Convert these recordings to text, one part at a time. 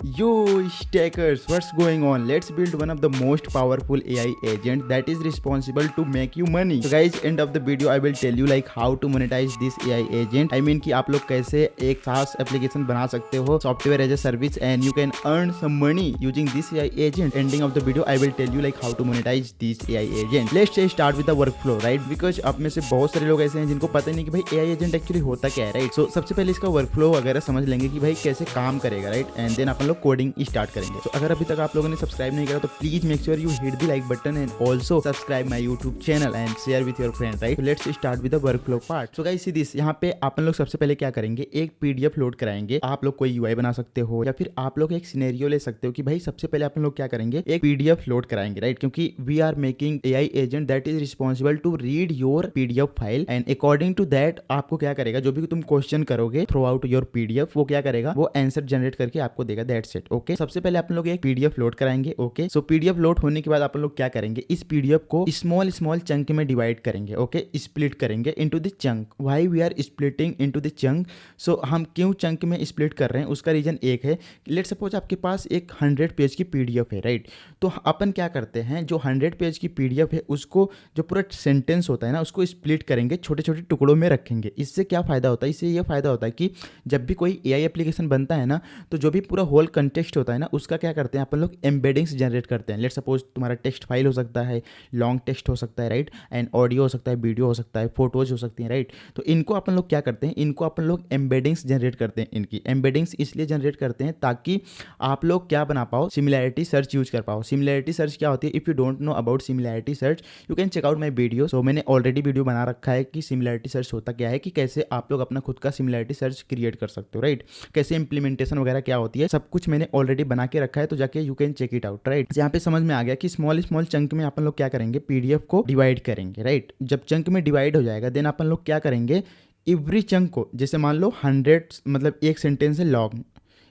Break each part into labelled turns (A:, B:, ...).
A: Yo, stackers, what's going on? Let's build one of the most powerful AI agent that is responsible to make you money. So guys, end of the video I will tell you like how to monetize this AI agent. I mean कि आप लोग कैसे एक SaaS application बना सकते हो, software as a service, and you can earn some money using this AI agent. Ending of the video I will tell you like how to monetize this AI agent. Let's start with the workflow, right? Because आप में से बहुत सारे लोग ऐसे हैं जिनको पता नहीं कि भाई AI agent एक्चुअली होता क्या है, राइट? सो सबसे पहले इसका वर्कफ्लो वगैरह समझ लेंगे कि भाई कैसे काम करेगा, राइट? एंड देन अपन लोग कोडिंग स्टार्ट करेंगे। तो अगर अभी तक आप लोगों ने सब्सक्राइब नहीं करा तो please make sure you hit the like button and also subscribe my YouTube channel and share with your friend, right? Let's start with the workflow part. So guys see this, यहाँ पे अपन लोग सबसे पहले क्या करेंगे, एक पीडीएफ लोड कराएंगे। आप लोग कोई यूआई बना सकते हो या फिर आप लोग एक सिनेरियो ले सकते हो कि भाई सबसे पहले अपन लोग क्या करेंगे, एक पीडीएफ लोड कराएंगे, राइट? क्योंकि we are making AI agent that is responsible to read your PDF file and according to that आपको क्या करेगा, जो भी तुम क्वेश्चन करोगे थ्रू आउट योर पीडीएफ, वो क्या करेगा, वो आंसर जनरेट करके आपको देगा। That's it. ओके, सबसे पहले अपन लोग एक पीडीएफ लोड कराएंगे। ओके, सो पीडीएफ लोड होने के बाद अपन लोग क्या करेंगे, इस पीडीएफ को स्मॉल स्मॉल चंक में डिवाइड करेंगे। ओके, स्प्लिट करेंगे into the chunk. Why we are splitting into the chunk? So हम क्यों चंक में स्प्लिट कर रहे हैं, उसका रीजन एक है। लेट सपोज आपके पास एक 100 पेज की पीडीएफ है, राइट? तो अपन क्या करते हैं, जो 100 पेज की पीडीएफ है उसको, जो पूरा सेंटेंस होता है ना, उसको स्प्लिट करेंगे, छोटे छोटे टुकड़ों में रखेंगे। इससे क्या फ़ायदा होता है, इससे ये फ़ायदा होता है कि जब भी कोई एआई एप्लीकेशन बनता है ना, तो जो भी पूरा होल कंटेक्स्ट होता है ना, उसका क्या करते हैं अपन लोग, एम्बेडिंग्स जनरेट करते हैं। लेट सपोज तुम्हारा टेक्स्ट फाइल हो सकता है, लॉन्ग टेक्स्ट हो सकता है, राइट? एंड ऑडियो हो सकता है, वीडियो हो सकता है, फोटोज हो सकती हैं, राइट? तो इनको अपन लोग क्या करते हैं, इनको अपन लोग एम्बेडिंग्स जनरेट करते हैं। इनकी एम्बेडिंग्स इसलिए जनरेट करते हैं ताकि आप लोग क्या बना पाओ, सिमिलैरिटी सर्च यूज कर पाओ। सिमिलैरिटी सर्च क्या होती है, if you don't know about similarity search you can check out my video. So मैंने ऑलरेडी वीडियो बना रखा है कि सिमिलैरिटी सर्च होता क्या है, कि कैसे आप लोग अपना खुद का सिमिलैरिटी सर्च क्रिएट कर सकते हो, राइट? कैसे इंप्लीमेंटेशन वगैरह क्या होती है, सब कुछ मैंने ऑलरेडी बना के रखा है, तो जाके you can check it out, right? यहाँ पे समझ में आ गया कि स्मॉल स्मॉल चंक में अपन लोग क्या करेंगे, पीडीएफ को डिवाइड करेंगे, राइट? जब चंक में डिवाइड हो जाएगा देन अपन लोग क्या करेंगे, एवरी चंक को, जैसे मान लो 100 मतलब एक सेंटेंस है लॉन्ग,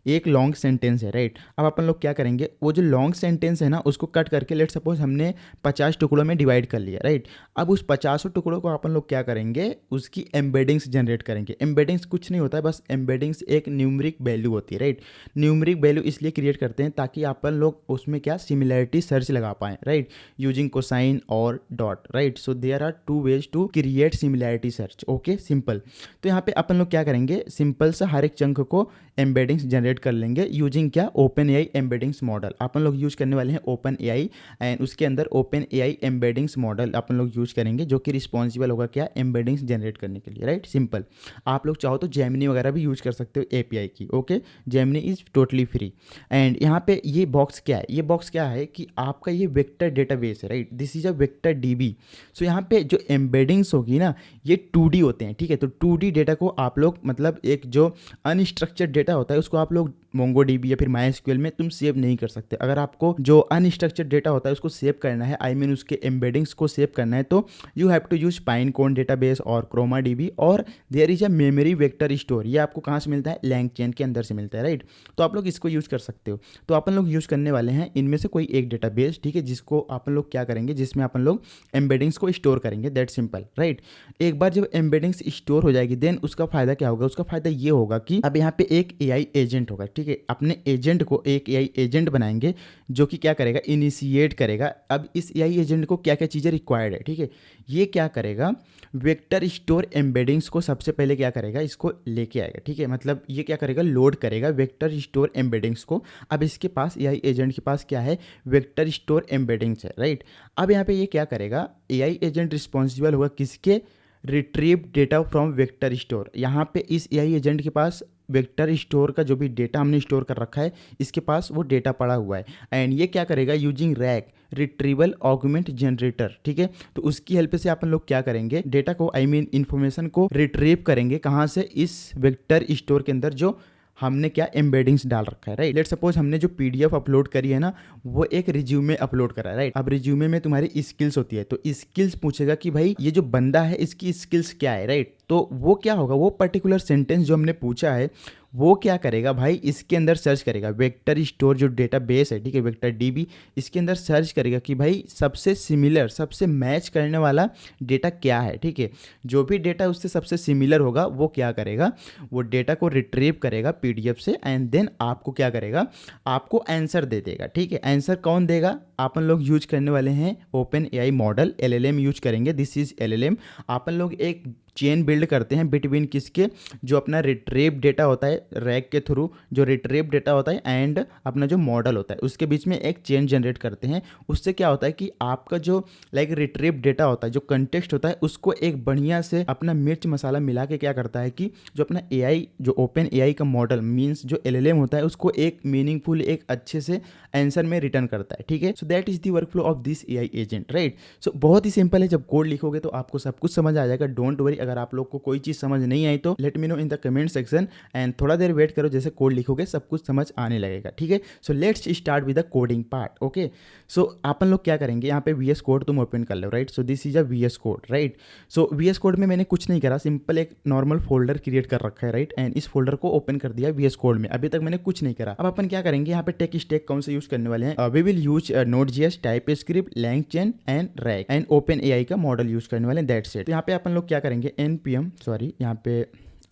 A: एक लॉन्ग सेंटेंस है, राइट? अब अपन लोग क्या करेंगे, वो जो लॉन्ग सेंटेंस है ना उसको कट करके, लेट सपोज हमने 50 टुकड़ों में डिवाइड कर लिया, राइट? अब उस 50 टुकड़ों को अपन लोग क्या करेंगे, उसकी एम्बेडिंग्स जनरेट करेंगे। एम्बेडिंग्स कुछ नहीं होता है, बस एम्बेडिंग्स एक न्यूमरिक वैल्यू होती है, राइट? न्यूमरिक वैल्यू इसलिए क्रिएट करते हैं ताकि अपन लोग उसमें क्या, सिमिलैरिटी सर्च लगा पाएँ, राइट? यूजिंग कोसाइन और dot, right? So there are 2 ways to create similarity search. Okay, simple. तो यहाँ पे अपन लोग क्या करेंगे, सिंपल सा हर एक चंक को एम्बेडिंग्स जनरेट कर लेंगे यूजिंग क्या, ओपन एआई एम्बेडिंग्स मॉडल। अपन लोग यूज करने वाले हैं ओपन एआई, एंड उसके अंदर ओपन एआई एम्बेडिंग्स मॉडल अपन लोग यूज करेंगे, जो कि रिस्पॉन्सिबल होगा क्या, एम्बेडिंग्स जनरेट करने के लिए, राइट? सिंपल। आप लोग चाहो तो जेमिनी वगैरह भी यूज कर सकते हो एपीआई की। Okay, Gemini is totally free. And यहाँ पे ये बॉक्स क्या है, ये बॉक्स क्या है कि आपका ये वेक्टर डेटाबेस है, right? This is a vector DB. So यहाँ पे जो एम्बेडिंग्स होगी ना, ये 2D होते हैं, ठीक है? तो 2D डेटा को आप लोग, मतलब एक जो अनस्ट्रक्चर्ड डेटा होता है उसको आप लोग मोंगोडीबी या फिर माईएसक्यूएल में तुम सेव नहीं कर सकते। अगर आपको जो अनस्ट्रक्चर्ड डेटा होता है उसको सेव करना है, आई मीन उसके एम्बेडिंग्स को सेव करना है, तो you have to use Pinecone database और क्रोमा डीबी, और there is a memory vector store. ये आपको कहाँ से मिलता है, लैंगचेन के अंदर से मिलता है, राइट? तो आप लोग इसको यूज कर सकते हो। तो अपन लोग यूज करने वाले हैं इनमें से कोई एक डेटाबेस, ठीक है? जिसको अपन लोग क्या करेंगे, जिसमें अपन लोग एम्बेडिंग्स को स्टोर करेंगे। That simple, right? एक बार जब एम्बेडिंग्स स्टोर हो जाएगी देन उसका फायदा क्या होगा, उसका फायदा ये होगा कि अब यहाँ पे एक एआई एजेंट होगा, ठीक है? अपने एजेंट को एक एआई एजेंट बनाएंगे जो कि क्या करेगा, इनिशिएट करेगा। अब इस एआई एजेंट को क्या क्या चीज़ें रिक्वायर्ड है, ठीक है? ये क्या करेगा, वेक्टर स्टोर एम्बेडिंग्स को सबसे पहले क्या करेगा, इसको लेके आएगा, ठीक है? मतलब ये क्या करेगा, लोड करेगा वेक्टर स्टोर एम्बेडिंग्स को। अब इसके पास, एआई एजेंट के पास क्या है, वेक्टर स्टोर एम्बेडिंग्स है, राइट? अब यहाँ पे ये क्या करेगा, एआई एजेंट रिस्पॉन्सिबल होगा किसके, retrieve data from vector store. यहाँ पे इस एआई एजेंट के पास वेक्टर स्टोर का जो भी डेटा हमने स्टोर कर रखा है, इसके पास वो डेटा पड़ा हुआ है। एंड ये क्या करेगा, using rack, retrieval augment generator, ठीक है? तो उसकी हेल्प से अपन लोग क्या करेंगे, डेटा को, आई मीन इंफॉर्मेशन को रिट्रीव करेंगे। कहाँ से, इस वेक्टर स्टोर के अंदर जो हमने क्या एम्बेडिंग्स डाल रखा है, राइट? लेट सपोज हमने जो पीडीएफ अपलोड करी है ना, वो एक रिज्यूमे अपलोड करा है, राइट? अब रिज्यूमे में तुम्हारी स्किल्स होती है, तो स्किल्स पूछेगा कि भाई ये जो बंदा है इसकी स्किल्स क्या है, राइट? तो वो क्या होगा, वो पर्टिकुलर सेंटेंस जो हमने पूछा है वो क्या करेगा भाई, इसके अंदर सर्च करेगा वेक्टर स्टोर जो डेटाबेस है, ठीक है, वेक्टर डीबी, इसके अंदर सर्च करेगा कि भाई सबसे सिमिलर, सबसे मैच करने वाला डेटा क्या है, ठीक है। जो भी डेटा उससे सबसे सिमिलर होगा वो क्या करेगा, वो डेटा को रिट्रीव करेगा पीडीएफ से एंड देन आपको क्या करेगा, आपको आंसर दे देगा, ठीक है। आंसर कौन देगा, अपन लोग यूज करने वाले हैं open AI model, LLM use करेंगे, दिस इज एलएलएम। अपन लोग एक चेन बिल्ड करते हैं बिटवीन किसके, जो अपना रिट्रीव डेटा होता है रैक के थ्रू, जो रिट्रीव डेटा होता है एंड अपना जो मॉडल होता है उसके बीच में एक चेन जनरेट करते हैं। उससे क्या होता है कि आपका जो लाइक रिट्रीव डेटा होता है, जो कंटेक्स्ट होता है, उसको एक बढ़िया से अपना मिर्च मसाला मिला के क्या करता है कि जो अपना एआई, जो ओपन एआई का मॉडल मीन्स जो एलएलएम होता है, उसको एक मीनिंगफुल, एक अच्छे से आंसर में रिटर्न करता है, ठीक है। So that is the work flow of this AI agent, right. So बहुत ही सिंपल है, जब कोड लिखोगे तो आपको सब कुछ समझ आ जाएगा, डोंट वरी। अगर आप लोग को कोई चीज़ समझ नहीं आई तो let me know in the comment section and थोड़ा देर वेट करो, जैसे कोड लिखोगे सब कुछ समझ आने लगेगा, ठीक है। So let's start with the coding part, okay. So अपन लोग क्या करेंगे, यहाँ पे VS कोड तुम ओपन कर लो, right. So this is a VS code, right. So VS code में मैंने कुछ नहीं करा, सिंपल एक नॉर्मल फोल्डर क्रिएट कर रखा है, राइट। एंड इस फोल्डर को ओपन कर दिया VS कोड में, अभी तक मैंने कुछ नहीं करा। अब अपन क्या करेंगे, यहाँ पे टेक स्टैक कौन से यूज करने वाले हैं, we will use Node.js, TypeScript, LangChain and RAG and open AI का मॉडल यूज करने वाले हैं, दैट्स इट। तो यहाँ पे अपन लोग क्या करेंगे, यहाँ पे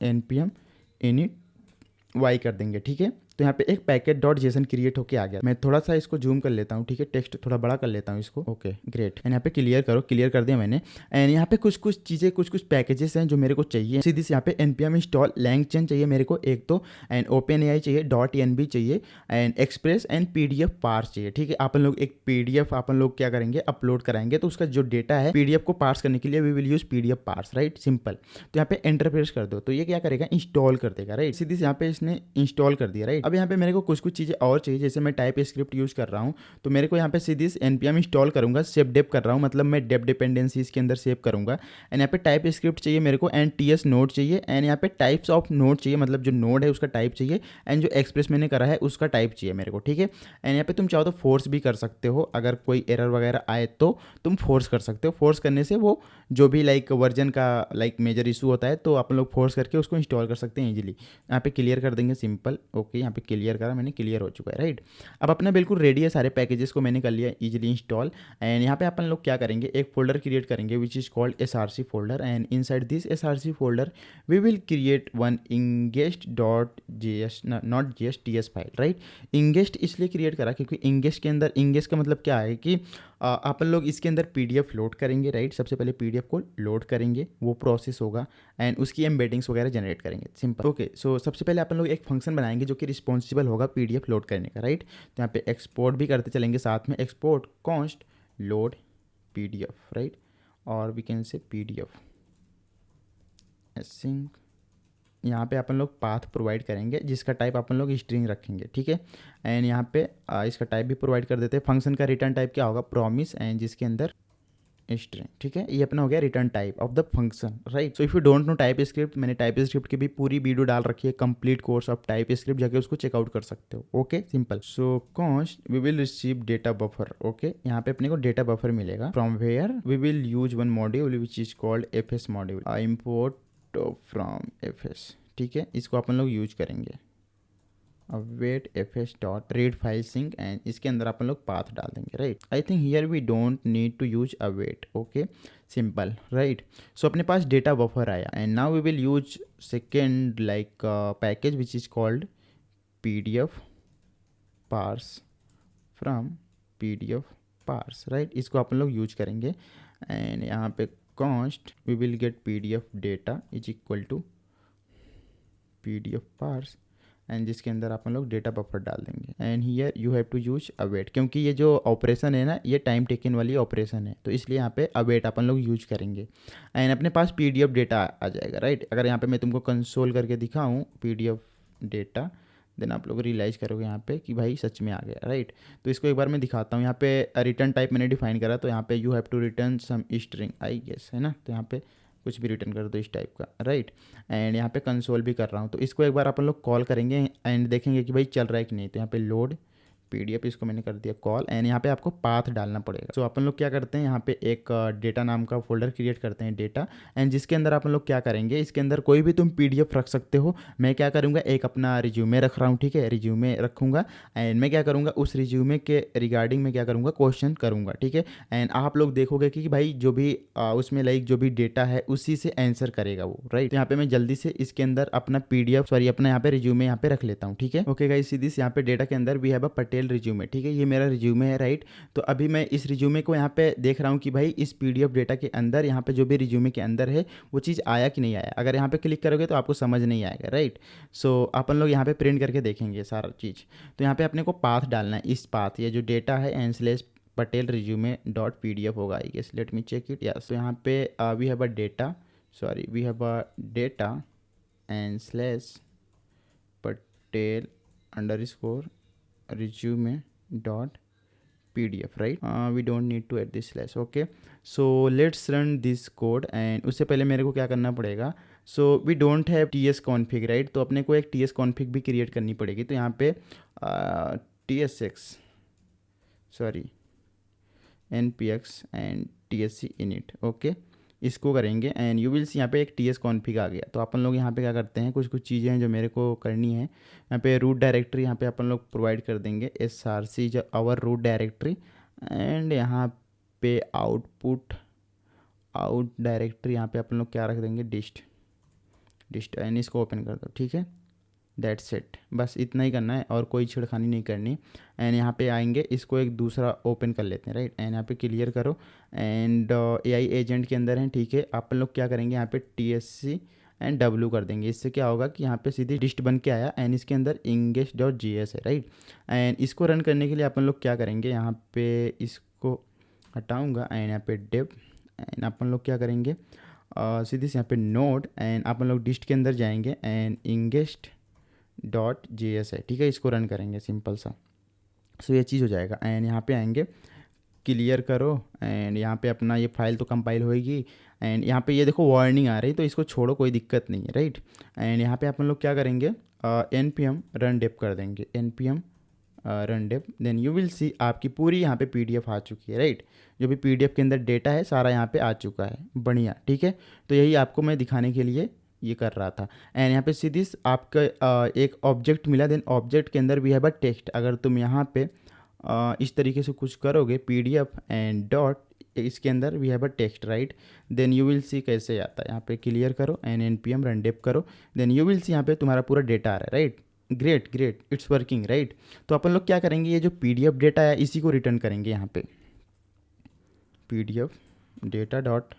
A: npm init y कर देंगे, ठीक है। तो यहाँ पे एक पैकेट डॉट जेसन क्रिएट होके आ गया। मैं थोड़ा सा इसको जूम कर लेता हूँ, ठीक है, टेक्स्ट थोड़ा बड़ा कर लेता हूँ इसको, ओके ग्रेट। एंड यहाँ पे क्लियर करो, क्लियर कर दिया मैंने। एंड यहाँ पे कुछ कुछ चीज़ें, कुछ कुछ पैकेजेस हैं जो मेरे को चाहिए। सीधी से यहाँ पे npm इंस्टॉल LangChain चाहिए मेरे को एक तो, एंड ओपन एआई चाहिए, .env चाहिए, and Express and PDF parse चाहिए, ठीक है। अपन लोग एक PDF अपन लोग क्या करेंगे, अपलोड कराएंगे, तो उसका जो डेटा है PDF को पार्स करने के लिए we will use PDF parse, right, simple. तो यहाँ पे एंटर प्रेस कर दो, तो ये क्या करेगा, इंस्टॉल कर देगा, राइट। सीधी से यहाँ पे इसने इंस्टॉल कर दिया, राइट। अब यहाँ पे मेरे को कुछ कुछ चीज़ें और चाहिए, जैसे मैं टाइप स्क्रिप्ट यूज़ कर रहा हूँ, तो मेरे को यहाँ पे सीधी npm इंस्टॉल करूँगा, सेव डेप कर रहा हूँ, मतलब मैं डेप डिपेंडेंसी इसके अंदर सेव करूँगा। एंड यहाँ पे टाइप स्क्रिप्ट चाहिए मेरे को, एंड TS नोड चाहिए, एंड यहाँ पे टाइप्स ऑफ नोड चाहिए, मतलब जो नोड है उसका टाइप चाहिए, एंड जो एक्सप्रेस मैंने करा है उसका टाइप चाहिए मेरे को, ठीक है। एंड यहाँ पे तुम चाहो तो फोर्स भी कर सकते हो, अगर कोई एरर वगैरह आए तो तुम फोर्स कर सकते हो। फोर्स करने से वो जो भी लाइक वर्जन का लाइक मेजर इशू होता है, तो आप लोग फोर्स करके उसको इंस्टॉल कर सकते हैं इजीली। यहाँ पे क्लियर कर देंगे, सिंपल, ओके। यहाँ पे क्लियर करा मैंने, क्लियर हो चुका है, राइट। अब अपना बिल्कुल रेडी है, सारे पैकेजेस को मैंने कर लिया इजीली इंस्टॉल। एंड यहाँ पे अपन लोग क्या करेंगे, एक फोल्डर क्रिएट करेंगे which is called SRC folder, and inside this SRC folder we will create one ingest.js, not js, TS file, right. ingest इसलिए क्रिएट करा क्योंकि ingest के अंदर, ingest का मतलब क्या है कि अपन लोग इसके अंदर PDF लोड करेंगे, राइट। सबसे पहले PDF को लोड करेंगे, वो प्रोसेस होगा, एंड उसकी एम्बेडिंग्स वगैरह जनरेट करेंगे, सिंपल, ओके। सो सबसे पहले अपन लोग एक फंक्शन बनाएंगे जो कि रिस्पॉन्सिबल होगा PDF लोड करने का, राइट। तो यहाँ पे एक्सपोर्ट भी करते चलेंगे साथ में, export const load PDF, right, और we can say PDF async. यहाँ पे अपन लोग पाथ प्रोवाइड करेंगे जिसका टाइप अपन लोग स्ट्रिंग रखेंगे, ठीक है। एंड यहाँ पे इसका टाइप भी प्रोवाइड कर देते हैं। फंक्शन का रिटर्न टाइप क्या होगा, प्रॉमिस, एंड जिसके अंदर स्ट्रिंग, ठीक है। ये अपना हो गया return type of the function, right. So if you don't know TypeScript, मैंने टाइप स्क्रिप्ट की भी पूरी वीडियो डाल रखी है, complete course of TypeScript, जाके उसको चेकआउट कर सकते हो, okay, simple. So const we will receive data buffer, okay. यहाँ पे अपने को डेटा बफर मिलेगा, from where we will use one module which is called FS module, import from FS, ठीक है। इसको अपन लोग यूज करेंगे, await fs dot read file sync, and इसके अंदर अपन लोग पाथ डाल देंगे, right. I think here we don't need to use await, okay, simple, right. So अपने पास डेटा बफर आया, and now we will use second like package which is called PDF parse from PDF parse, right. इसको अपन लोग use करेंगे, and यहाँ पे const we will get PDF data is equal to PDF parse, and जिसके अंदर अपन लोग डेटा बफर डाल देंगे। And here you have to use await, क्योंकि ये जो ऑपरेशन है ना, ये टाइम टेकन वाली ऑपरेशन है, तो इसलिए यहाँ पे अवेट अपन लोग यूज करेंगे, एंड अपने पास PDF डेटा आ जाएगा, राइट। अगर यहाँ पे मैं तुमको कंसोल करके दिखाऊँ PDF डेटा, देन आप लोग रियलाइज़ करोगे यहाँ पे कि भाई सच में आ गया, राइट। तो इसको एक बार मैं दिखाता हूँ। यहाँ पे रिटर्न टाइप मैंने डिफाइन करा, तो यहाँ पे you have to return some string, I guess, है ना। तो यहाँ पे कुछ भी रिटर्न कर दो इस टाइप का, राइट। एंड यहाँ पे कंसोल भी कर रहा हूँ, तो इसको एक बार अपन लोग कॉल करेंगे एंड देखेंगे कि भाई चल रहा है कि नहीं। तो यहाँ पे लोड PDF इसको मैंने कर दिया कॉल एंड यहाँ पे आपको पाथ डालना पड़ेगा। सो अपन लोग क्या करते हैं यहाँ पे एक डेटा नाम का फोल्डर क्रिएट करते हैं डेटा एंड जिसके अंदर अपन लोग क्या करेंगे, इसके अंदर कोई भी तुम PDF रख सकते हो। मैं क्या करूँगा, एक अपना रिज्यूमे रख रहा हूँ, ठीक है, रिज्यूमे रखूँगा एंड मैं क्या करूँगा उस रिज्यूमे के रिगार्डिंग मैं क्या करूँगा क्वेश्चन करूँगा, ठीक है। एंड आप लोग देखोगे कि भाई जो भी उसमें लाइक जो भी डेटा है उसी से आंसर करेगा वो, राइट। यहाँ पे मैं जल्दी से इसके अंदर अपना PDF सॉरी अपना यहाँ पे रिज्यूमे यहाँ पे रख लेता हूँ, ठीक है। ओके गाइस, सी दिस यहाँ पे डेटा के अंदर we have a Patel resume, ठीक है, ये मेरा रिज्यूमे है, राइट। तो अभी मैं इस रिज्यूमे को यहाँ पे देख रहा हूँ कि भाई इस PDF डेटा के अंदर यहाँ पे जो भी रिज्यूमे के अंदर है वो चीज़ आया कि नहीं आया। अगर यहाँ पे क्लिक करोगे तो आपको समझ नहीं आएगा, राइट। सो अपन लोग यहाँ पे प्रिंट करके देखेंगे सारा चीज़। तो यहाँ पे अपने को पाथ डालना है, इस पाथ ये जो डेटा है and Patel resume dot PDF होगा, I guess, let me check it, yes. तो यहाँ पे we have a data sorry we have a data and slash Patel underscore resume dot PDF, right. We don't need to add this slash, okay. So let's run this code and उससे पहले मेरे को क्या करना पड़ेगा, so we don't have TS config, right. तो अपने को एक TS कॉन्फिग भी क्रिएट करनी पड़ेगी। तो यहाँ पे TSX sorry npx and tsc init, okay, इसको करेंगे एंड यू विल सी यहाँ पे एक TS कॉन्फिग आ गया। तो अपन लोग यहाँ पे क्या करते हैं, कुछ चीज़ें हैं जो मेरे को करनी है। यहाँ पे रूट डायरेक्टरी यहाँ पे अपन लोग प्रोवाइड कर देंगे src जो आवर रूट डायरेक्टरी एंड यहाँ पे आउट डायरेक्टरी यहाँ पे अपन लोग क्या रख देंगे, डिस्ट एंड इसको ओपन कर दो, ठीक है। दैट्स इट, बस इतना ही करना है और कोई छेड़खानी नहीं करनी। एंड यहाँ पे आएंगे, इसको एक दूसरा ओपन कर लेते हैं, राइट। एंड यहाँ पे क्लियर करो एंड AI एजेंट के अंदर हैं, ठीक है। आप लोग क्या करेंगे, यहाँ पे TSC एंड W कर देंगे। इससे क्या होगा कि यहाँ पे सीधी लिस्ट बन के आया एंड इसके अंदर ingex.js है, राइट। एंड इसको रन करने के लिए अपन लोग क्या करेंगे, यहाँ पे इसको हटाऊँगा एंड यहाँ पे डेव एंड अपन लोग क्या करेंगे सीधी से यहाँ पे नोड एंड अपन लोग डिस्ट के अंदर जाएंगे एंड ingex.js है, ठीक है। इसको रन करेंगे सिंपल सा। सो ये चीज़ हो जाएगा एंड यहाँ पे आएंगे, क्लियर करो एंड यहाँ पे अपना ये फाइल तो कंपाइल होएगी एंड यहाँ पे ये देखो वार्निंग आ रही, तो इसको छोड़ो, कोई दिक्कत नहीं है, राइट। एंड यहाँ पे अपन लोग क्या करेंगे, npm रन डेप कर देंगे, npm run dev, then you will see आपकी पूरी यहाँ पे PDF आ चुकी है, राइट। जो भी PDF के अंदर डेटा है सारा यहाँ पे आ चुका है, बढ़िया, ठीक है। तो यही आपको मैं दिखाने के लिए ये कर रहा था। एंड यहाँ पे सीधी आपका एक ऑब्जेक्ट मिला, देन ऑब्जेक्ट के अंदर भी है बट टेक्स्ट। अगर तुम यहाँ पे इस तरीके से कुछ करोगे PDF एंड डॉट इसके अंदर we have a text, right, then you will see कैसे आता है। यहाँ पे क्लियर करो एंड npm रन डेप करो, देन यू विल सी यहाँ पे तुम्हारा पूरा डेटा आ रहा है, right. Great it's working, right. तो अपन लोग क्या करेंगे, ये जो PDF डेटा है इसी को रिटर्न करेंगे यहाँ पे PDF data dot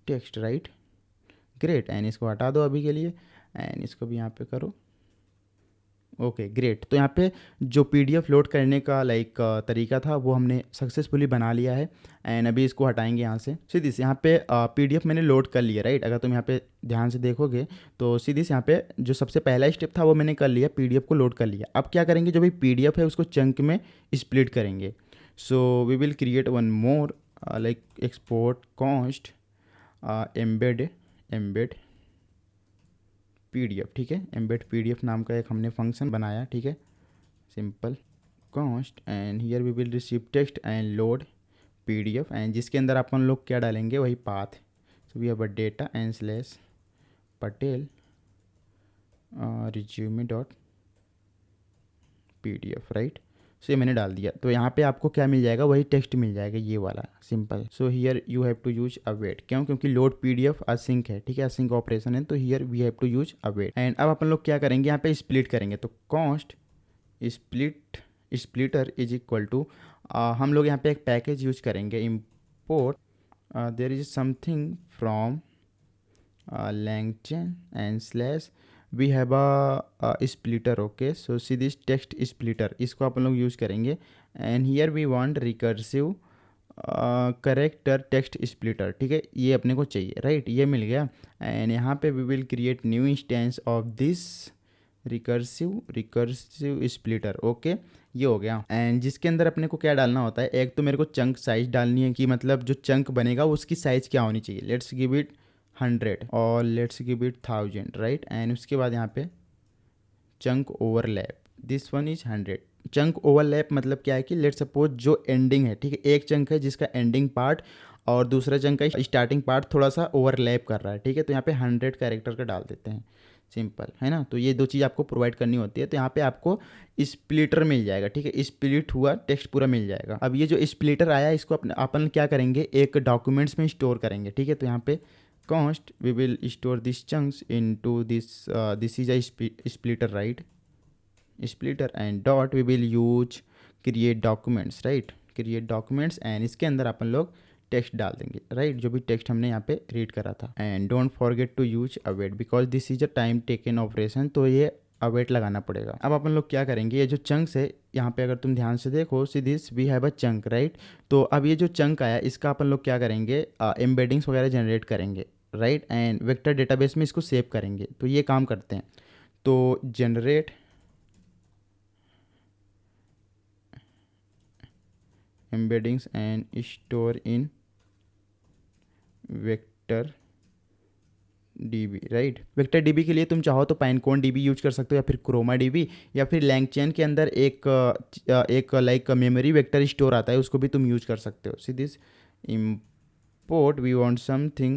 A: text, right, great. And इसको हटा दो अभी के लिए एंड इसको भी यहाँ पे करो, ओके ग्रेट। तो यहाँ पे जो PDF लोड करने का लाइक तरीका था वो हमने सक्सेसफुली बना लिया है एंड अभी इसको हटाएंगे यहाँ से। सीधी से यहाँ पे PDF मैंने लोड कर लिया, राइट। अगर तुम यहाँ पे ध्यान से देखोगे तो सीधी से यहाँ पे जो सबसे पहला स्टेप था वो मैंने कर लिया, PDF को लोड कर लिया। अब क्या करेंगे, जो भी PDF है उसको चंक में स्प्लिट करेंगे। So we will create one more like export const embed PDF, ठीक है। एम्बेड PDF नाम का एक हमने फंक्शन बनाया, ठीक है, simple const and here we will receive text and load PDF and जिसके अंदर अपन लोग क्या डालेंगे, वही path. So we have a data and slash Patel resume dot PDF, right. सो ये मैंने डाल दिया। तो यहाँ पे आपको क्या मिल जाएगा, वही टेक्स्ट मिल जाएगा, ये वाला simple. So here you have to use await, क्यों, क्योंकि लोड PDF असिंक है, ठीक है, असिंक ऑपरेशन है, तो here we have to use await. And अब अपन लोग क्या करेंगे, यहाँ पे स्प्लिट करेंगे। तो const splitter is equal to हम लोग यहाँ पे एक पैकेज यूज करेंगे, import there is something from LangChain and slash we have a splitter, okay. So see this text splitter, इसको अपन लोग यूज़ करेंगे and here we want recursive character text splitter, ठीक है, ये अपने को चाहिए, राइट, ये मिल गया। एंड यहाँ पे we will create new instance of this recursive splitter, okay, ये हो गया। एंड जिसके अंदर अपने को क्या डालना होता है, एक तो मेरे को चंक साइज डालनी है कि मतलब जो चंक बनेगा उसकी साइज़ क्या होनी चाहिए। लेट्स गिव इट 100 और let's give it 1000, right. And उसके बाद यहाँ पे chunk overlap this one is 100। Chunk overlap मतलब क्या है कि लेट सपोज जो एंडिंग है, ठीक है, एक चंक है जिसका एंडिंग पार्ट और दूसरा चंक का स्टार्टिंग पार्ट थोड़ा सा ओवरलैप कर रहा है, ठीक है, तो यहाँ पे 100 कैरेक्टर का डाल देते हैं, सिंपल है ना। तो ये दो चीज़ आपको प्रोवाइड करनी होती है। तो यहाँ पे आपको स्प्लिटर मिल जाएगा, ठीक है, स्प्लिट हुआ टेक्स्ट पूरा मिल जाएगा। अब ये जो स्प्लिटर आया इसको अपन क्या करेंगे, एक डॉक्यूमेंट्स में स्टोर करेंगे, ठीक है। तो यहाँ पे const we will store these chunks into this is a splitter, right, splitter, and dot we will use create documents, right, create documents, and इसके अंदर अपन लोग टेक्स्ट डाल देंगे, राइट, जो भी टेक्स्ट हमने यहाँ पे रीड करा था। And don't forget to use await because this is a time taken operation, तो ये अवेट लगाना पड़ेगा। अब अपन लोग क्या करेंगे, ये जो चंक्स है यहाँ पे अगर तुम ध्यान से देखो, see this we have a chunk, right. तो अब ये जो चंक आया इसका अपन लोग क्या करेंगे, एम्बेडिंग्स वगैरह जनरेट करेंगे, राइट, एंड वेक्टर डेटाबेस में इसको सेव करेंगे। तो ये काम करते हैं, तो generate embeddings and store in vector dB, right. Vector dB के लिए तुम चाहो तो पाइनकोन डीबी यूज कर सकते हो, या फिर क्रोमा डीबी, या फिर लैंगचेन के अंदर एक लाइक मेमोरी वेक्टर स्टोर आता है, उसको भी तुम यूज कर सकते हो। See this import we want something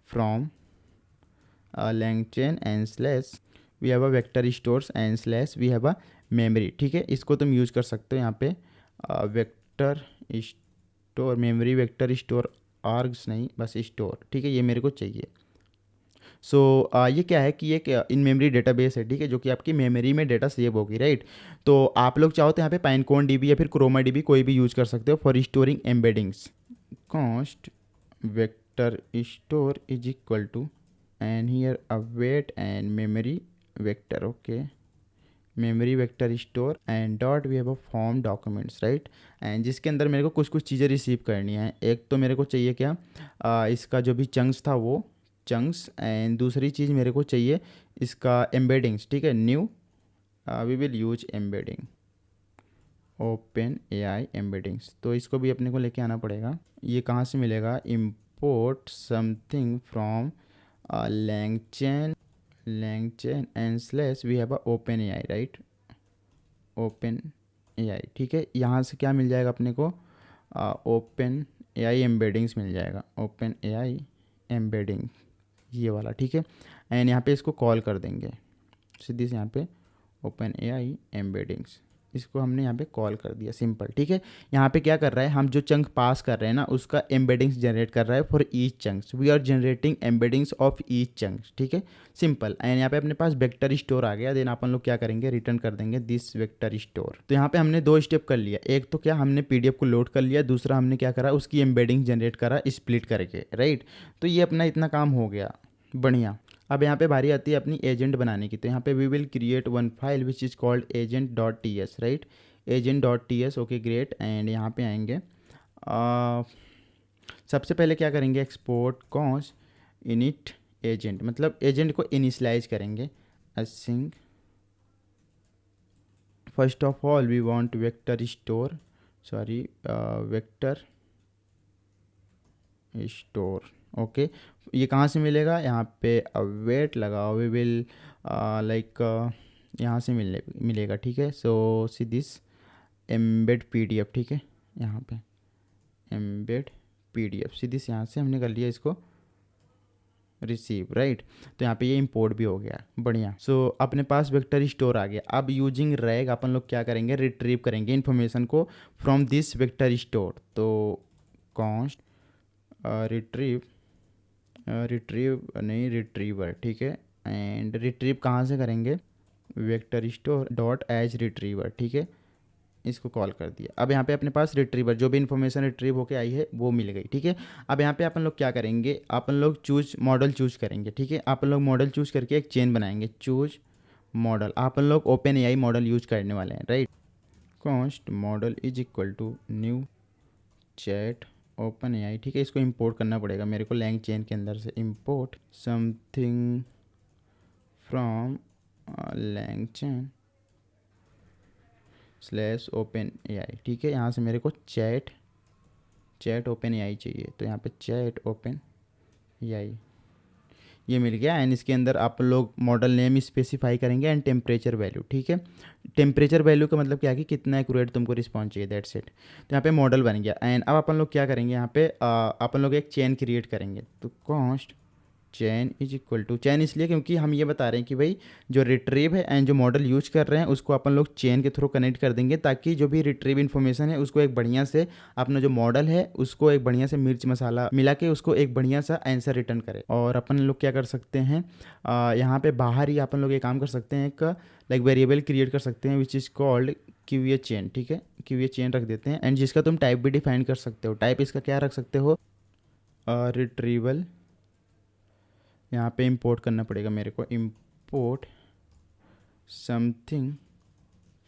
A: from langchain and slash we have a vector stores and slash we have a memory, ठीक है, इसको तुम यूज कर सकते हो यहाँ पे vector store memory vector store args नहीं, बस स्टोर, ठीक है, ये मेरे को चाहिए। सो ये क्या है कि एक इन मेमोरी डेटाबेस है, ठीक है, जो कि आपकी मेमोरी में डेटा सेव होगी, राइट। तो आप लोग चाहो तो यहाँ पे पाइनकोन डीबी या फिर क्रोमा डीबी कोई भी यूज कर सकते हो for storing embeddings. Const vector store is equal to and here await and memory vector, okay, memory vector store and dot we have a from documents, right. And जिसके अंदर मेरे को कुछ कुछ चीज़ें रिसीव करनी है। एक तो मेरे को चाहिए क्या, इसका जो भी चंक्स था वो चंक्स, एंड दूसरी चीज़ मेरे को चाहिए इसका एम्बेडिंग्स, ठीक है, new we will use embedding OpenAI embeddings. तो इसको भी अपने को लेके आना पड़ेगा। ये कहाँ से मिलेगा, import something from langchain and slash we have a OpenAI, right, open AI, ठीक है। यहाँ से क्या मिल जाएगा अपने को, ओपन एआई एम्बेडिंग्स मिल जाएगा, ओपन एआई एम्बेडिंग ये वाला, ठीक है। एंड यहाँ पे इसको कॉल कर देंगे सीधी से यहाँ पे ओपन एआई एम्बेडिंग्स, इसको हमने यहाँ पे कॉल कर दिया, सिंपल, ठीक है। यहाँ पे क्या कर रहा है, हम जो चंक पास कर रहे हैं ना उसका एम्बेडिंग्स जनरेट कर रहा है for each chunks, we are generating embeddings of each chunks, ठीक है, सिंपल। एंड यहाँ पे अपने पास वेक्टर स्टोर आ गया। देन अपन लोग क्या करेंगे, रिटर्न कर देंगे दिस वेक्टर स्टोर। तो यहाँ पे हमने दो स्टेप कर लिया, एक तो क्या हमने पीडीएफ को लोड कर लिया, दूसरा हमने क्या करा, उसकी एम्बेडिंग्स जनरेट करा स्प्लिट करके, राइट। तो ये अपना इतना काम हो गया, बढ़िया। अब यहाँ पे बारी आती है अपनी एजेंट बनाने की। तो यहाँ पे we will create one file which is called agent dot T S, right, agent dot T S, okay great. And यहाँ पे आएंगे, सबसे पहले क्या करेंगे, एक्सपोर्ट कॉन्स इनिट एजेंट, मतलब एजेंट को इनिशलाइज करेंगे, using first of all we want vector store, sorry vector store, okay. ये कहाँ से मिलेगा, यहाँ पे अवेट लगाओ, वी विल लाइक यहाँ से मिलेगा, ठीक है। सो सी दिस एम्बेड पीडीएफ, ठीक है, यहाँ पे एम्बेड पीडीएफ, सी दिस यहाँ से हमने कर लिया इसको रिसीव, राइट। तो यहाँ पे ये इंपोर्ट भी हो गया, बढ़िया। सो अपने पास वेक्टर स्टोर आ गया। अब यूजिंग रैग अपन लोग क्या करेंगे, रिट्रीव करेंगे इन्फॉर्मेशन को फ्रॉम दिस वेक्टर स्टोर। तो कॉन्स्ट रिट्रीवर, ठीक है। एंड रिट्रीव कहाँ से करेंगे, vector store dot as retriever, ठीक है, इसको कॉल कर दिया। अब यहाँ पे अपने पास रिट्रीवर जो भी इन्फॉर्मेशन रिट्रीव होके आई है वो मिल गई, ठीक है। अब यहाँ पे अपन लोग क्या करेंगे, अपन लोग मॉडल चूज करेंगे, ठीक है। अपन लोग मॉडल चूज करके एक चेन बनाएंगे, चूज मॉडल। अपन लोग ओपन एआई मॉडल यूज करने वाले हैं, right. Const model is equal to new chat open AI, ठीक है। इसको इंपोर्ट करना पड़ेगा मेरे को लैंगचेन के अंदर से, import something from LangChain slash open AI, ठीक है। यहाँ से मेरे को चैट ओपन एआई चाहिए, तो यहाँ पे चैट ओपन एआई ये मिल गया। एंड इसके अंदर आप लोग मॉडल नेम स्पेसिफाई करेंगे एंड टेम्परेचर वैल्यू, ठीक है। टेम्परेचर वैल्यू का मतलब क्या है कि कितना एक्यूरेट तुमको रिस्पॉन्स चाहिए, दैट्स इट। तो यहाँ पे मॉडल बन गया। एंड अब अपन लोग क्या करेंगे, यहाँ पे अपन लोग एक चेन क्रिएट करेंगे। तो const chain is equal to, chain इसलिए क्योंकि हम ये बता रहे हैं कि भाई जो रिट्रीव है एंड जो मॉडल यूज कर रहे हैं उसको अपन लोग चेन के थ्रू कनेक्ट कर देंगे, ताकि जो भी रिट्रीव इन्फॉर्मेशन है उसको एक बढ़िया से अपना जो मॉडल है उसको एक बढ़िया से मिर्च मसाला मिला के उसको एक बढ़िया सा आंसर रिटर्न करे। और अपन लोग क्या कर सकते हैं, यहाँ पे बाहर ही अपन लोग ये काम कर सकते हैं, एक लाइक वेरिएबल क्रिएट कर सकते हैं विच इज़ कॉल्ड क्यूए चेन, ठीक है। क्यूए चेन रख देते हैं एंड जिसका तुम टाइप भी डिफाइन कर सकते हो। टाइप इसका क्या रख सकते हो, रिट्रीवल। यहाँ पे इंपोर्ट करना पड़ेगा मेरे को, import something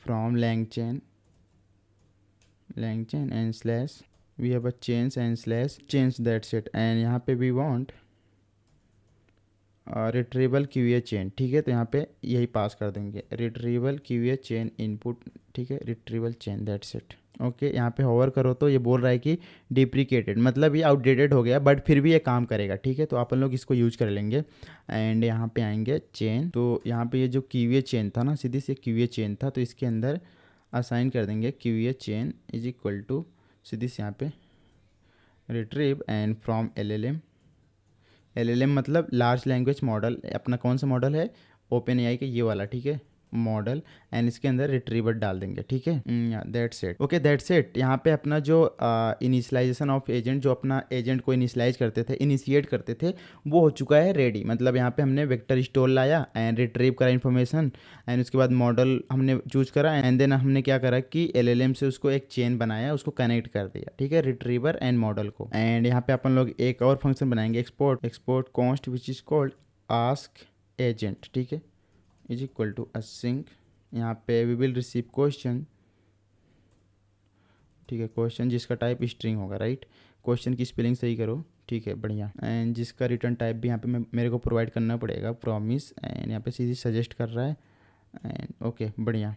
A: from LangChain and slash we have a change and slash change, that's it. And यहाँ पे we want retrieval QA chain, ठीक है। तो यहाँ पे यही पास कर देंगे, रिट्रीवल क्यूए चेन इनपुट, ठीक है, retrieval chain, that's it. Okay, यहाँ पे होवर करो तो ये बोल रहा है कि डिप्रिकेटेड, मतलब ये आउटडेटेड हो गया, बट फिर भी ये काम करेगा, ठीक है। तो अपन लोग इसको यूज कर लेंगे। एंड यहाँ पे आएंगे चेन, तो यहाँ पे ये जो क्यूए चेन था ना, सीधी से क्यूए चेन था, तो इसके अंदर असाइन कर देंगे QA chain is equal to सीधी से यहाँ पे रिट्रीव एंड फ्रॉम LLM मतलब लार्ज लैंग्वेज मॉडल। अपना कौन सा मॉडल है, ओपन एआई का ये वाला, ठीक है, मॉडल। एंड इसके अंदर रिट्रीवर डाल देंगे, ठीक है। That's it, okay that's it. यहाँ पे अपना जो इनिशियलाइजेशन ऑफ एजेंट, जो अपना एजेंट को इनिशियलाइज करते थे, इनिशिएट करते थे, वो हो चुका है रेडी। मतलब यहाँ पे हमने वेक्टर स्टोर लाया एंड रिट्रीव करा इन्फॉर्मेशन, एंड उसके बाद मॉडल हमने चूज करा, एंड देन हमने क्या करा कि LLM से उसको एक चेन बनाया, उसको कनेक्ट कर दिया, ठीक है, रिट्रीवर एंड मॉडल को। एंड यहाँ पे अपन लोग एक और फंक्शन बनाएंगे, export const which is called ask agent, ठीक है, इज इक्वल टू async। यहाँ पे वी विल रिसीव क्वेश्चन, ठीक है, क्वेश्चन जिसका टाइप स्ट्रिंग होगा, राइट। क्वेश्चन की स्पेलिंग सही करो, ठीक है, बढ़िया। एंड जिसका रिटर्न टाइप भी यहाँ पे मेरे को प्रोवाइड करना पड़ेगा, प्रॉमिस। एंड यहाँ पे सीधी सजेस्ट कर रहा है, एंड ओके, बढ़िया।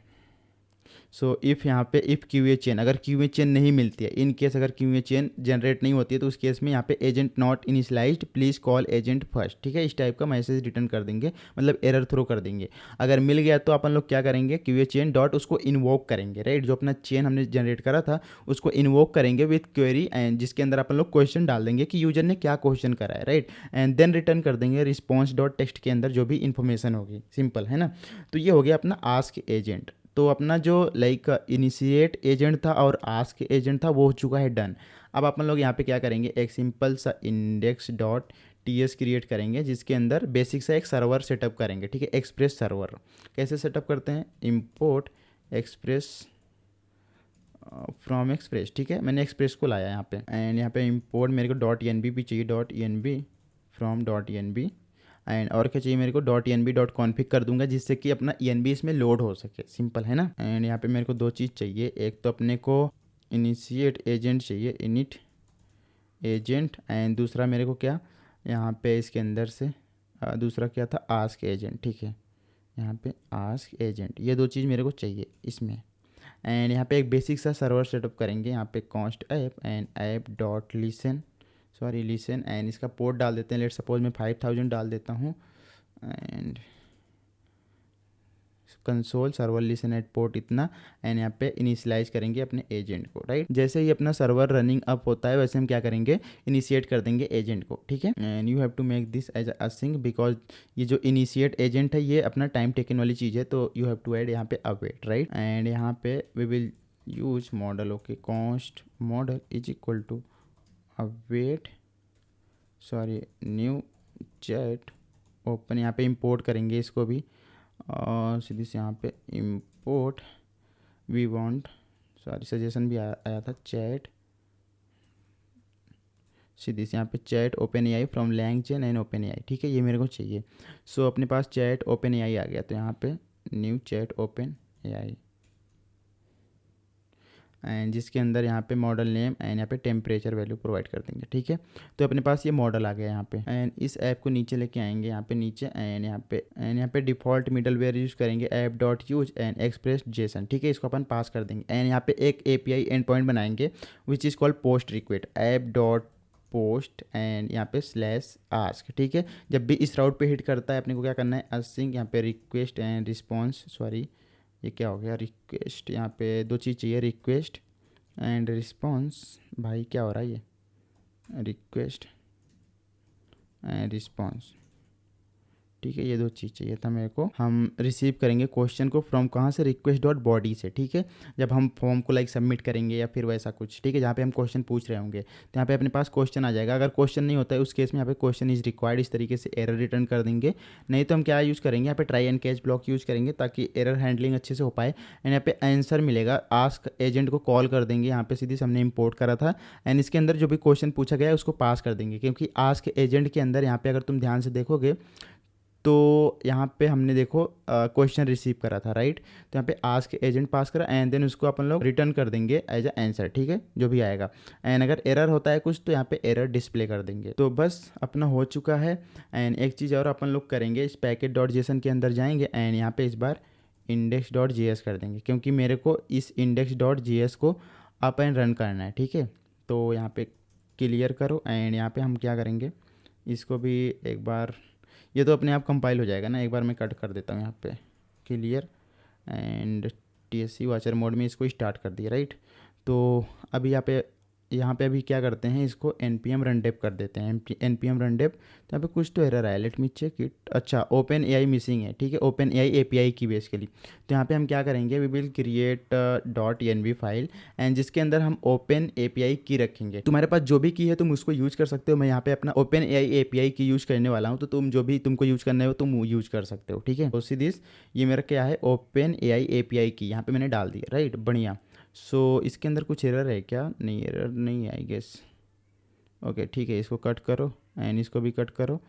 A: सो इफ़ यहाँ पे इफ़ क्यूए चेन, अगर क्यूए चेन नहीं मिलती है, इन केस अगर क्यूए चेन जनरेट नहीं होती है, तो उस केस में यहाँ पे agent not initialised, please call agent first, ठीक है। इस टाइप का मैसेज रिटर्न कर देंगे, मतलब एरर थ्रो कर देंगे। अगर मिल गया तो अपन लोग क्या करेंगे, क्यूए चेन डॉट उसको इन्वोक करेंगे, राइट। जो अपना चेन हमने जनरेट करा था उसको इन्वोक करेंगे विथ क्वेरी, एंड जिसके अंदर अपन लोग क्वेश्चन डाल देंगे कि यूजर ने क्या क्वेश्चन करा है, राइट। एंड देन रिटर्न कर देंगे रिस्पॉन्स डॉट टेक्स्ट के अंदर जो भी इन्फॉर्मेशन होगी, सिंपल है ना। तो ये हो गया अपना आस्क एजेंट। तो अपना जो लाइक इनिशिएट एजेंट था और आस्क एजेंट था वो हो चुका है डन। अब अपन लोग यहाँ पे क्या करेंगे, एक सिंपल सा इंडेक्स डॉट TS क्रिएट करेंगे, जिसके अंदर बेसिक सा एक सर्वर सेटअप करेंगे, ठीक है, एक्सप्रेस सर्वर। कैसे सेटअप करते हैं, इंपोर्ट एक्सप्रेस फ्रॉम एक्सप्रेस, ठीक है, मैंने एक्सप्रेस को लाया यहाँ पे। एंड यहाँ पे इंपोर्ट मेरे को .env भी चाहिए, .env फ्रॉम .env। एंड और क्या चाहिए मेरे को, .env.config कर दूंगा, जिससे कि अपना env इसमें लोड हो सके, सिंपल है ना। एंड यहाँ पे मेरे को दो चीज़ चाहिए, एक तो अपने को इनिशिएट एजेंट चाहिए, इनिट एजेंट, एंड दूसरा मेरे को क्या, यहाँ पे इसके अंदर से दूसरा क्या था, आस्क एजेंट, ठीक है, यहाँ पे आस्क एजेंट, ये दो चीज़ मेरे को चाहिए इसमें। एंड यहाँ पे एक बेसिक सा सर्वर सेटअप करेंगे, यहाँ पे const app and app dot listen, sorry listen, and इसका पोर्ट डाल देते हैं, लेट सपोज मैं 5000 डाल देता हूँ। And console server listen at port इतना, एंड यहाँ पे इनिशियलाइज करेंगे अपने एजेंट को, राइट। जैसे ही अपना सर्वर रनिंग अप होता है वैसे हम क्या करेंगे, इनिशिएट कर देंगे एजेंट को, ठीक है। And you have to make this as async because ये जो इनिशिएट एजेंट है ये अपना टाइम टेकन वाली चीज़ है, तो यू हैव टू ऐड यहाँ पे अवेट, राइट। एंड यहाँ पे we will use model, okay, const model is equal to await, sorry new chat open, यहाँ पे इंपोर्ट करेंगे इसको भी, और सीधी से यहाँ पे import we want, sorry suggestion भी आया था, चैट, सीधी से यहाँ पे chat open AI from LangChain and open AI, ठीक है, ये मेरे को चाहिए। सो अपने पास चैट ओपन एआई आ गया, तो यहाँ पे new chat open AI, and जिसके अंदर यहाँ पे मॉडल नेम एंड यहाँ पे टेम्परेचर वैल्यू प्रोवाइड कर देंगे, ठीक है। तो अपने पास ये मॉडल आ गया यहाँ पे। एंड इस ऐप को नीचे लेके आएंगे, यहाँ पे नीचे, एंड यहाँ पे डिफ़ॉल्ट मिडलवेयर यूज़ करेंगे, app dot use and express Jason, ठीक है, इसको अपन पास कर देंगे। एंड यहाँ पे एक API एंड पॉइंट बनाएंगे विच is called post request, app dot post and यहाँ पे स्लैश आस्क, ठीक है। जब भी इस राउट पे हिट करता है अपने को क्या करना है, असिंक यहाँ पे रिक्वेस्ट एंड रिस्पॉन्स, सॉरी ये क्या हो गया, रिक्वेस्ट, यहाँ पे दो चीज़ चाहिए, रिक्वेस्ट एंड रिस्पॉन्स। भाई क्या हो रहा है ये, रिक्वेस्ट एंड रिस्पॉन्स, ठीक है, ये दो चीज़ चाहिए था मेरे को। हम रिसीव करेंगे क्वेश्चन को फ्रॉम कहाँ से, रिक्वेस्ट डॉट बॉडी से, ठीक है। जब हम फॉर्म को लाइक सबमिट करेंगे या फिर वैसा कुछ, ठीक है, जहाँ पे हम क्वेश्चन पूछ रहे होंगे तो यहाँ पे अपने पास क्वेश्चन आ जाएगा। अगर क्वेश्चन नहीं होता है उस केस में यहाँ पे क्वेश्चन इज रिक्वायर्ड इस तरीके से एरर रिटर्न कर देंगे। नहीं तो हम क्या यूज़ करेंगे, यहाँ पे try and catch block use करेंगे ताकि एरर हैंडलिंग अच्छे से हो पाए। एंड यहाँ पे आंसर मिलेगा, आस्क एजेंट को कॉल कर देंगे, यहाँ पे सीधी हमने इंपोर्ट करा था। एंड इसके अंदर जो भी क्वेश्चन पूछा गया है उसको पास कर देंगे, क्योंकि आस्क एजेंट के अंदर यहाँ पे अगर तुम ध्यान से देखोगे तो यहाँ पे हमने देखो क्वेश्चन रिसीव करा था, राइट। तो यहाँ पे आस्क एजेंट पास करा एंड देन उसको अपन लोग रिटर्न कर देंगे एज अ आंसर, ठीक है, जो भी आएगा। एंड अगर एरर होता है कुछ तो यहाँ पे एरर डिस्प्ले कर देंगे। तो बस अपना हो चुका है। एंड एक चीज़ और अपन लोग करेंगे, इस पैकेट डॉट जेसन के अंदर जाएंगे एंड यहाँ पे इस बार इंडेक्स डॉट जी एस कर देंगे, क्योंकि मेरे को इस इंडेक्स डॉट जी एस को अप एंड रन करना है, ठीक है। तो यहाँ पे क्लियर करो एंड यहाँ पे हम क्या करेंगे, इसको भी एक बार, ये तो अपने आप कंपाइल हो जाएगा ना, एक बार मैं कट कर देता हूँ यहाँ पे clear and TSC watcher mode में इसको स्टार्ट कर दिया, राइट। तो अभी यहाँ पे अभी क्या करते हैं, इसको npm रन डेप कर देते हैं, npm रन डेप। तो यहाँ पे कुछ तो एरर है, लेट मी चेक इट। अच्छा, ओपन AI मिसिंग है, ठीक है, ओपन AI API की बेसिकली। तो यहाँ पे हम क्या करेंगे, we will create .env file and जिसके अंदर हम ओपन API की रखेंगे। तुम्हारे पास जो भी की है तुम उसको यूज कर सकते हो। मैं यहाँ पे अपना ओपन AI API की यूज करने वाला हूँ, तो तुम जो भी तुमको यूज करना है वो तुम यूज कर सकते हो, ठीक है। तो दिस ये मेरा क्या है, ओपन AI API की यहाँ पे मैंने डाल दिया, राइट, बढ़िया। सो इसके अंदर कुछ एरर है क्या, नहीं एरर नहीं है आई गेस। ओके ठीक है, इसको कट करो एंड इसको भी कट करो,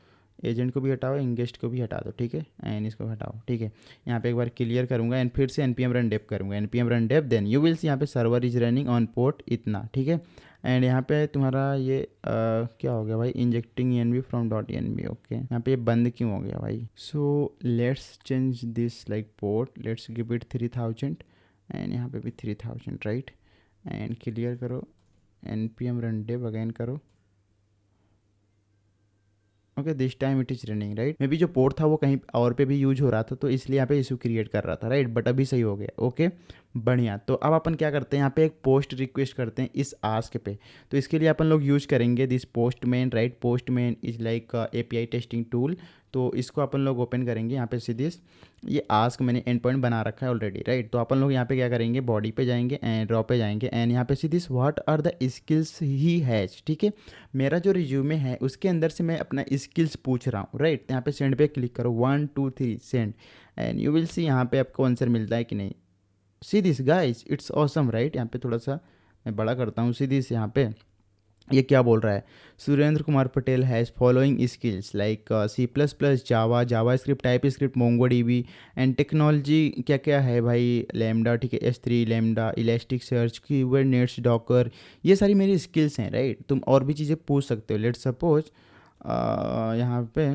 A: एजेंट को भी हटाओ, इंगेस्ट को भी हटा दो, ठीक है, एंड इसको हटाओ, ठीक है। यहाँ पे एक बार क्लियर करूँगा एंड फिर से npm रन डेप करूँगा, npm run dev, then you will see यहाँ पे server is running on port इतना, ठीक है। एंड यहाँ पे तुम्हारा ये क्या हो गया भाई, injecting env from .env, okay. यहाँ पे ये बंद क्यों हो गया भाई। So let's change this like port, let's give it 3000 and यहाँ पे भी 3000, राइट। एंड क्लियर करो, npm रन डेप अगेन करो, okay, this time it is running, right. May be जो पोर्ट था वो कहीं और पे भी यूज हो रहा था तो इसलिए यहाँ पे इशू क्रिएट कर रहा था, राइट, बट अभी सही हो गया, ओके बढ़िया। तो अब अपन क्या करते हैं, यहाँ पे एक पोस्ट रिक्वेस्ट करते हैं इस आस्क पे। तो इसके लिए अपन लोग यूज करेंगे this postman, right. Postman is like API testing tool. तो इसको अपन लोग ओपन करेंगे, यहाँ पे सीधे ये आस्क मैंने एंड पॉइंट बना रखा है ऑलरेडी, राइट। तो अपन लोग यहाँ पे क्या करेंगे, बॉडी पे जाएंगे एंड ड्रॉ पे जाएंगे एंड यहाँ पे सीधे what are the skills he has, ठीक है। मेरा जो रिज्यूमे है उसके अंदर से मैं अपना स्किल्स पूछ रहा हूँ, राइट। यहाँ पे सेंड पे क्लिक करो, 1 2 3 send and you will see यहाँ पे आपको आंसर मिलता है कि नहीं। See this guys, it's awesome, right. यहाँ पे थोड़ा सा मैं बड़ा करता हूँ, सी दिस, यहाँ पे ये क्या बोल रहा है, Surendra Kumar Patel has following skills like C++, JavaScript, TypeScript, Mongo DB and technology क्या क्या है भाई, लैम्डा, ठीक है, S3 lambda, elastic search, Kubernetes, Docker, ये सारी मेरी स्किल्स हैं, राइट। तुम और भी चीज़ें पूछ सकते हो। लेट्स सपोज यहाँ पे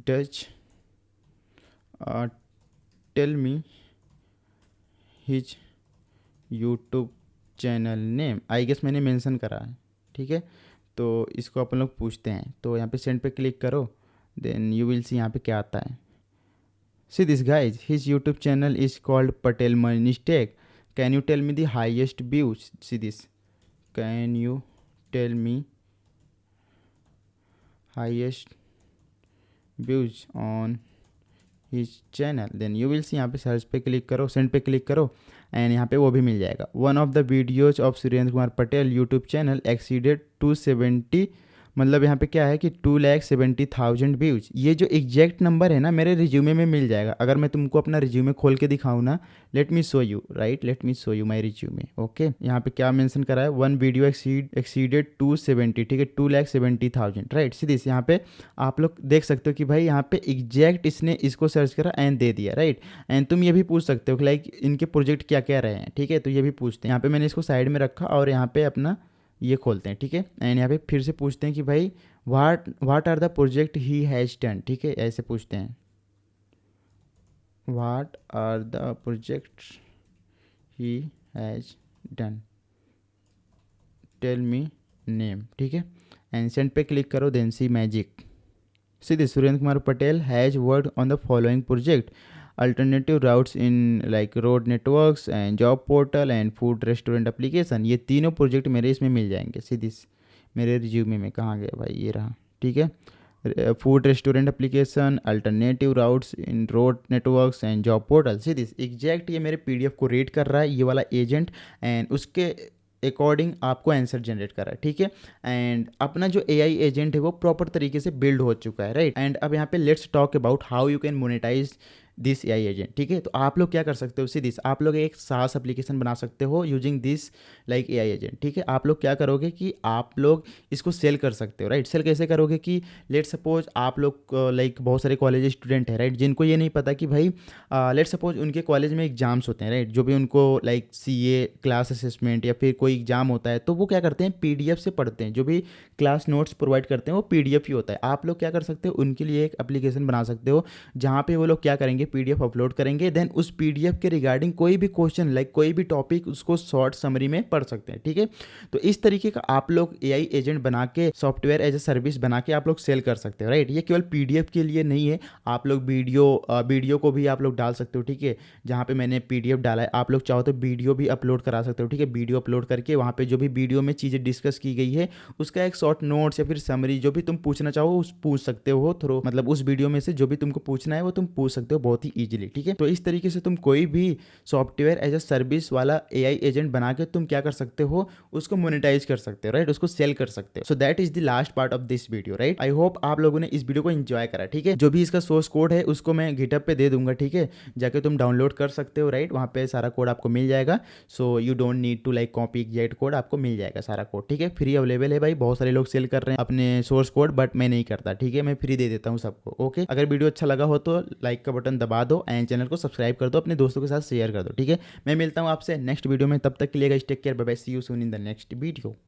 A: dutch tell me his YouTube channel name, I guess मैंने मेंशन करा है, ठीक है। तो इसको अपन लोग पूछते हैं, तो यहाँ पे सेंड पे क्लिक करो, देन यू विल सी यहाँ पे क्या आता है। See this guys, his YouTube channel is called Patel Manish tech, can you tell me the highest views, see this, can you tell me highest views on his channel, then you will see यहाँ पे search पे click करो, send पे click करो and यहाँ पे वो भी मिल जाएगा। One of the videos of Surendra Kumar Patel YouTube channel exceeded 270, मतलब यहाँ पे क्या है कि 2,70,000 व्यूज। ये जो एग्जैक्ट नंबर है ना मेरे रिज्यूमे में मिल जाएगा। अगर मैं तुमको अपना रिज्यूमे खोल के दिखाऊँ ना, let me show you, right, let me show you my resume, okay. यहाँ पे क्या मेंशन करा है, वन वीडियो एक्सीडेड 270, ठीक है, 2,70,000, राइट। सीधे यहाँ पे आप लोग देख सकते हो कि भाई यहाँ पे एग्जैक्ट इसने इसको सर्च करा एंड दे दिया, राइट। एंड तुम ये भी पूछ सकते हो कि लाइक इनके प्रोजेक्ट क्या क्या रहे हैं, ठीक है, तो ये भी पूछते हैं। यहाँ पे मैंने इसको साइड में रखा और यहाँ पे अपना ये खोलते हैं, ठीक है। एंड यहाँ पे फिर से पूछते हैं कि भाई what are the project he has done, ठीक है, ऐसे पूछते हैं, what are the project he has done, tell me name, ठीक है, एंड सेंड पे क्लिक करो, then see magic. See this Surendra Kumar Patel has work on the following project: alternative routes in like road networks and job portal and food restaurant application. ये तीनों project मेरे इसमें मिल जाएंगे। See this मेरे रिज्यूमे में कहाँ गया भाई, ये रहा, ठीक है, food restaurant application, alternative routes in road networks and job portal. See this exact ये मेरे पीडीएफ को रेट कर रहा है ये वाला एजेंट, एंड उसके अकॉर्डिंग आपको आंसर जनरेट कर रहा है, ठीक है। एंड अपना जो एआई एजेंट है वो प्रॉपर तरीके से बिल्ड हो चुका है, राइट। एंड अब यहाँ पे let's talk about how you can monetize this AI agent, ठीक है। तो आप लोग क्या कर सकते हो, सी दिस आप लोग एक सास एप्लीकेशन बना सकते हो using this like AI agent, ठीक है। आप लोग क्या करोगे कि आप लोग इसको सेल कर सकते हो, राइट। सेल कैसे करोगे कि लेट सपोज आप लोग लाइक बहुत सारे कॉलेज स्टूडेंट हैं, राइट, जिनको ये नहीं पता कि भाई लेट सपोज उनके कॉलेज में एग्जाम्स होते हैं, राइट, जो भी उनको लाइक सीए क्लास असेसमेंट या फिर कोई एग्जाम होता है, तो वो क्या करते हैं पीडीएफ से पढ़ते हैं, जो भी क्लास नोट्स प्रोवाइड करते हैं वो पीडीएफ ही होता है। आप लोग क्या कर सकते हो, उनके लिए एक एप्लीकेशन बना सकते हो जहाँ पे वो लोग क्या करेंगे, पीडीएफ अपलोड करेंगे, देन उस पीडीएफ के रिगार्डिंग कोई भी क्वेश्चन लाइक कोई भी टॉपिक उसको शॉर्ट समरी में पढ़ सकते हैं, ठीक है। तो इस तरीके का आप लोग एआई एजेंट बना के सॉफ्टवेयर एज ए सर्विस बना के आप लोग सेल कर सकते हो, राइट। ये केवल पीडीएफ के लिए नहीं है, आप लोग वीडियो को भी आप लोग डाल सकते हो, ठीक है। जहाँ पे मैंने पीडीएफ डाला है, आप लोग चाहो तो वीडियो भी अपलोड करा सकते हो, ठीक है। वीडियो अपलोड करके वहाँ पे जो भी वीडियो में चीज़ें डिस्कस की गई है उसका एक शॉर्ट नोट्स या फिर समरी जो भी तुम पूछना चाहो उस पूछ सकते हो थ्रू, मतलब उस वीडियो में से जो भी तुमको पूछना है वो तुम पूछ सकते हो बहुत ही ईजिली, ठीक है। तो इस तरीके से तुम कोई भी सॉफ्टवेयर एज अ सर्विस वाला एआई एजेंट बना के तुम क्या कर सकते हो, उसको मोनेटाइज कर सकते हो, राइट, उसको सेल कर सकते हो। सो that is the last part of this video, right. I hope आप लोगों ने इस वीडियो को एंजॉय करा, ठीक है। जो भी इसका सोर्स कोड है उसको मैं गिटहब पे दे दूंगा, ठीक है, जाके तुम डाउनलोड कर सकते हो, राइट, वहाँ पे सारा कोड आपको मिल जाएगा। So you don't need to like copy exact code, आपको मिल जाएगा सारा कोड, ठीक है। फ्री अवेलेबल है भाई, बहुत सारे लोग सेल कर रहे हैं अपने सोर्स कोड, बट मैं नहीं करता, ठीक है, मैं फ्री दे देता हूँ सबको, ओके। अगर वीडियो अच्छा लगा हो तो लाइक का बटन दबा दो एंड चैनल को सब्सक्राइब कर दो, अपने दोस्तों के साथ शेयर कर दो, ठीक है। मैं मिलता हूँ आपसे नेक्स्ट वीडियो में, तब तक के लिए guys take care, bye bye, see you soon in the next video.